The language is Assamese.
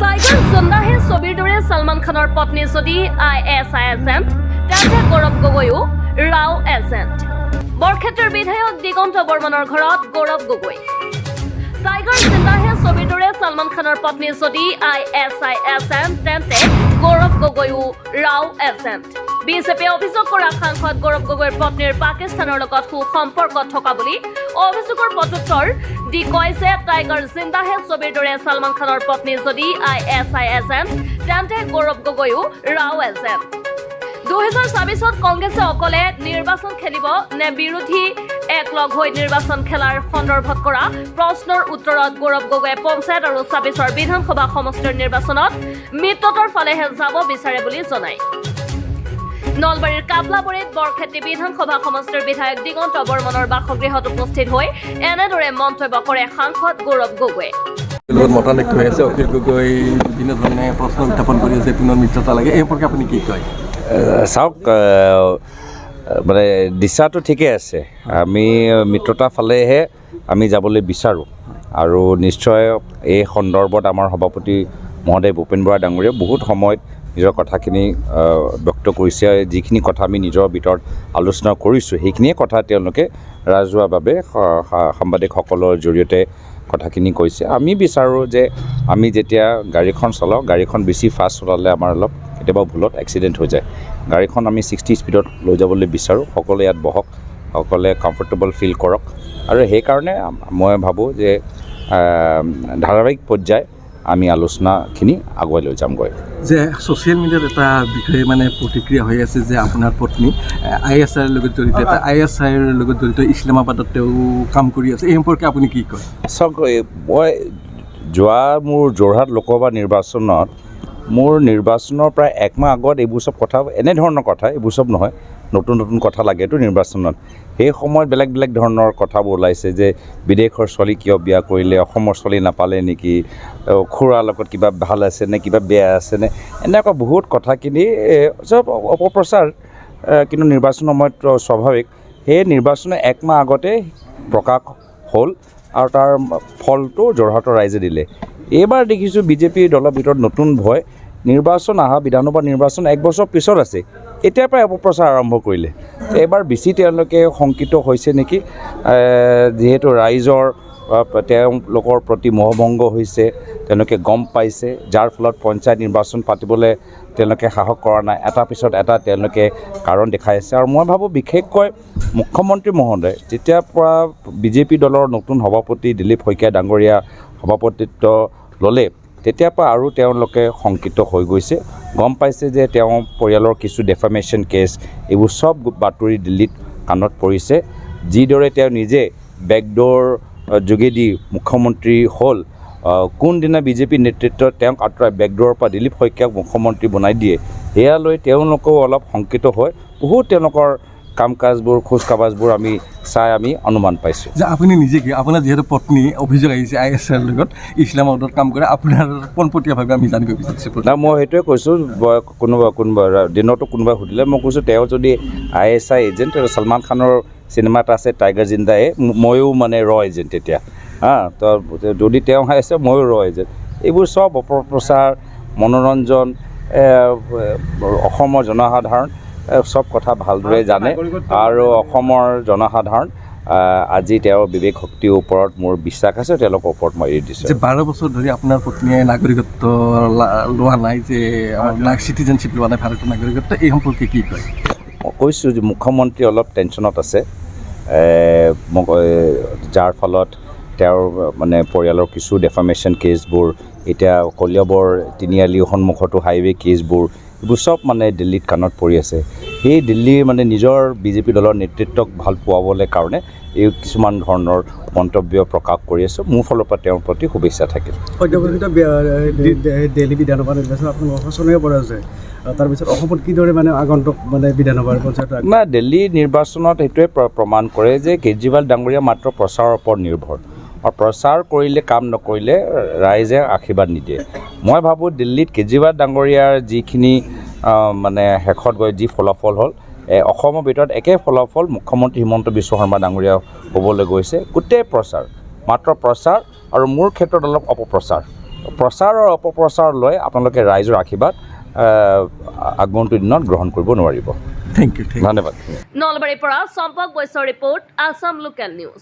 টাইগাৰ জিন্দা হে ছবিৰ দৰে সলমান খানৰ পত্নী যদি ISI এজেণ্ট তেন্তে গৌৰৱ গগৈও ৰাও এজেণ্ট। বৰক্ষেত্ৰৰ বিধায়ক দিগন্ত বৰ্মনৰ ঘৰত গৌৰৱ গগৈ। টাইগাৰ জিন্দা হে ছবিৰ দৰে সলমান খানৰ পত্নী যদি ISI এজেণ্ট তেন্তে গৌৰৱ গগৈও ৰাও এজেণ্ট। বিজেপিয়ে অভিযোগ কৰা সাংসদ গৌৰৱ গগৈৰ পত্নীৰ পাকিস্তানৰ লগত সুসম্পৰ্ক থকা বুলি অভিযোগৰ প্ৰত্যুত্তৰ দি কয় যে টাইগাৰ জিন্দা হে ছবিৰ দৰে সলমান খানৰ পত্নী যদি ISI এজেণ্ট তেন্তে গৌৰৱ গগৈও ৰাও এজেণ্ট। 2024 কংগ্ৰেছে অকলে নিৰ্বাচন খেলিব নে বিৰোধী একলগ হৈ নিৰ্বাচন খেলাৰ সন্দৰ্ভত কৰা প্ৰশ্নৰ উত্তৰত গৌৰৱ গগৈয়ে পঞ্চায়ত আৰু 26 বিধানসভা সমষ্টিৰ নিৰ্বাচনত মিত্ৰতাৰ ফালেহে যাব বিচাৰে বুলি জনায়। নলবাৰীৰ কাপলাবৰীত বৰক্ষেত্ৰী বিধানসভা সমষ্টিৰ বিধায়ক দিগন্ত বৰ্মনৰ বাসগৃহত উপস্থিত হৈ এনেদৰে মন্তব্য কৰে সাংসদ গৌৰৱ গগৈয়ে। মতানৈক্য হৈ আছে, অখিল গগৈ বিভিন্ন ধৰণে প্ৰশ্ন উত্থাপন কৰি আছে, পুনৰ মিত্ৰতা লাগে, এই সম্পৰ্কে আপুনি কি কয়? চাওক, মানে দিশাটো ঠিকেই আছে। আমি মিত্ৰতাৰ ফালেহে আমি যাবলৈ বিচাৰোঁ আৰু নিশ্চয় এই সন্দৰ্ভত আমাৰ সভাপতি মহোদয় ভূপেন বৰা ডাঙৰীয়াই বহুত সময়ত নিজৰ কথাখিনি ব্যক্ত কৰিছে। যিখিনি কথা আমি নিজৰ ভিতৰত আলোচনা কৰিছোঁ সেইখিনিয়ে কথা তেওঁলোকে ৰাজহুৱাভাৱে সাংবাদিকসকলৰ জৰিয়তে কথাখিনি কৈছে। আমি বিচাৰোঁ যে আমি যেতিয়া গাড়ীখন চলাওঁ, গাড়ীখন বেছি ফাষ্ট চলালে আমাৰ অলপ কেতিয়াবা ভুলত এক্সিডেণ্ট হৈ যায়। গাড়ীখন আমি 60 স্পীডত লৈ যাবলৈ বিচাৰোঁ। সকলোৱে ইয়াত বহক, সকলোৱে কমফৰ্টেবল ফিল কৰক আৰু সেইকাৰণে মই ভাবোঁ যে ধাৰাবাহিক পৰ্যায় আমি আলোচনাখিনি আগুৱাই লৈ যামগৈ। যে ছ'চিয়েল মিডিয়াত এটা বিষয়ে মানে প্ৰতিক্ৰিয়া হৈ আছে যে আপোনাৰ পত্নী ISIৰ লগত জড়িত, এটা ISIৰ লগত জড়িত ইছলামাবাদত তেওঁ কাম কৰি আছে, এই সম্পৰ্কে আপুনি কি কয়? চাওক, মই মোৰ যোৰহাট লোকসভা নিৰ্বাচনত মোৰ নিৰ্বাচনৰ প্ৰায় একমাহ আগত এইবোৰ চব কথা, এনেধৰণৰ কথা, এইবোৰ চব নহয়, নতুন নতুন কথা লাগেতো নিৰ্বাচনত। সেই সময়ত বেলেগ বেলেগ ধৰণৰ কথাবোৰ ওলাইছে যে বিদেশৰ ছোৱালী কিয় বিয়া কৰিলে, অসমৰ ছোৱালী নাপালে নেকি, খুৰাৰ লগত কিবা ভাল আছে নে কিবা বেয়া আছে নে, এনেকুৱা বহুত কথাখিনি চব অপপ্ৰচাৰ। কিন্তু নিৰ্বাচনৰ সময়ত স্বাভাৱিক, সেই নিৰ্বাচনৰ একমাহ আগতে প্ৰকাশ হ'ল আৰু তাৰ ফলটো যোৰহাটৰ ৰাইজে দিলে। এইবাৰ দেখিছোঁ বিজেপি দলৰ ভিতৰত নতুন ভয়, নিৰ্বাচন অহা বিধানসভা নিৰ্বাচন 1 বছৰ পিছত আছে, এতিয়াৰ পৰাই অপপ্ৰচাৰ আৰম্ভ কৰিলে। এইবাৰ বেছি তেওঁলোকে শংকিত হৈছে নেকি, যিহেতু ৰাইজৰ তেওঁলোকৰ প্ৰতি মোহভংগ হৈছে, তেওঁলোকে গম পাইছে, যাৰ ফলত পঞ্চায়ত নিৰ্বাচন পাতিবলৈ তেওঁলোকে সাহস কৰা নাই, এটা পিছত এটা তেওঁলোকে কাৰণ দেখাই আছে। আৰু মই ভাবোঁ বিশেষকৈ মুখ্যমন্ত্ৰী মহোদয় যেতিয়াৰ পৰা বিজেপি দলৰ নতুন সভাপতি দিলীপ শইকীয়া ডাঙৰীয়া সভাপতিত্ব ল'লে, তেতিয়াৰ পৰা আৰু তেওঁলোকে শংকিত হৈ গৈছে, গম পাইছে যে তেওঁ পৰিয়ালৰ কিছু ডেফামেশ্যন কেছ, এইবোৰ চব বাতৰি দিল্লীত কাণত পৰিছে। যিদৰে তেওঁ নিজে বেকডোৰ যোগেদি মুখ্যমন্ত্ৰী হ'ল, কোনদিনা বিজেপি নেতৃত্বত তেওঁক আঁতৰাই বেকডোৰৰ পৰা দিলীপ শইকীয়াক মুখ্যমন্ত্ৰী বনাই দিয়ে, সেয়া লৈ তেওঁলোকেও অলপ শংকিত হয়। বহুত তেওঁলোকৰ কাম কাজবোৰ, খোজ কাবাজবোৰ আমি চাই আমি অনুমান পাইছোঁ। যে আপুনি নিজে কি, আপোনাৰ যিহেতু পত্নী অভিযোগ আহিছে ISIৰ লগত ইছলামাবাদত কাম কৰে, আপোনাৰ পোনপটীয়াভাৱে আমি জানিব বিচাৰিছোঁ। না, মই সেইটোৱে কৈছোঁ, কোনোবা দিনতো কোনোবাই সুধিলে মই কৈছোঁ তেওঁ যদি ISI এজেণ্ট, সলমান খানৰ চিনেমা এটা আছে টাইগাৰ জিন্দায়ে, ময়ো মানে ৰ এজেণ্ট তেতিয়া, তো যদি তেওঁ আছে ময়ো ৰ এজেণ্ট। এইবোৰ চব অপপ্ৰচাৰ, মনোৰঞ্জন, অসমৰ জনসাধাৰণ চব কথা ভালদৰে জানে আৰু অসমৰ জনসাধাৰণ আজি তেওঁৰ বিবেক শক্তিৰ ওপৰত মোৰ বিশ্বাস আছে, তেওঁলোকৰ ওপৰত মই এৰি দিছোঁ। যে 12 বছৰ ধৰি আপোনাৰ পত্নীয়ে নাগৰিকত্ব লোৱা নাই, যে চিটিজেনশ্বিপ লোৱা নাই, ভাৰতৰ নাগৰিকত্ব, এই সম্পৰ্কে কি কয়? মই কৈছোঁ যে মুখ্যমন্ত্ৰী অলপ টেনশ্যনত আছে, যাৰ ফলত তেওঁৰ মানে পৰিয়ালৰ কিছু ডেফামেশ্যন কেছবোৰ, এতিয়া কলিয়াবৰ তিনিআলিৰ সন্মুখতো হাইৱে কেছবোৰ, এইবোৰ চব মানে দিল্লীত কাণত পৰি আছে। সেই দিল্লীৰ মানে নিজৰ বিজেপি দলৰ নেতৃত্বক ভাল পোৱাবলৈ কাৰণে এই কিছুমান ধৰণৰ মন্তব্য প্ৰকাশ কৰি আছোঁ। মোৰ ফালৰ পৰা তেওঁৰ প্ৰতি শুভেচ্ছা থাকিল। দিল্লী বিধানসভা নিৰ্বাচন আপোনাৰ সচনে পৰা আছে, তাৰপিছত অসমত কিদৰে মানে আগন্তুক মানে বিধানসভাৰ পঞ্চায়ত না, দিল্লী নিৰ্বাচনত সেইটোৱে প্ৰমাণ কৰে যে কেজৰিৱাল ডাঙৰীয়া মাত্ৰ প্ৰচাৰৰ ওপৰত নিৰ্ভৰ, আৰু প্ৰচাৰ কৰিলে কাম নকৰিলে ৰাইজে আশীৰ্বাদ নিদিয়ে। মই ভাবোঁ দিল্লীত কেজৰিৱাল ডাঙৰীয়াৰ যিখিনি মানে শেষত গৈ যি ফলাফল হ'ল, অসমৰ ভিতৰত একে ফলাফল মুখ্যমন্ত্ৰী হিমন্ত বিশ্ব শৰ্মা ডাঙৰীয়া হ'বলৈ গৈছে। গোটেই প্ৰচাৰ, মাত্ৰ প্ৰচাৰ, আৰু মোৰ ক্ষেত্ৰত অলপ অপপ্ৰচাৰ। প্ৰচাৰ আৰু অপপ্ৰচাৰ লৈ আপোনালোকে ৰাইজৰ আশীৰ্বাদ আগন্তুক দিনত গ্ৰহণ কৰিব নোৱাৰিব। Thank you. ধন্যবাদ। নলবাৰীৰ পৰা চম্পক বৈশ্যৰ ৰিপৰ্ট, আছাম লোকেল নিউজ।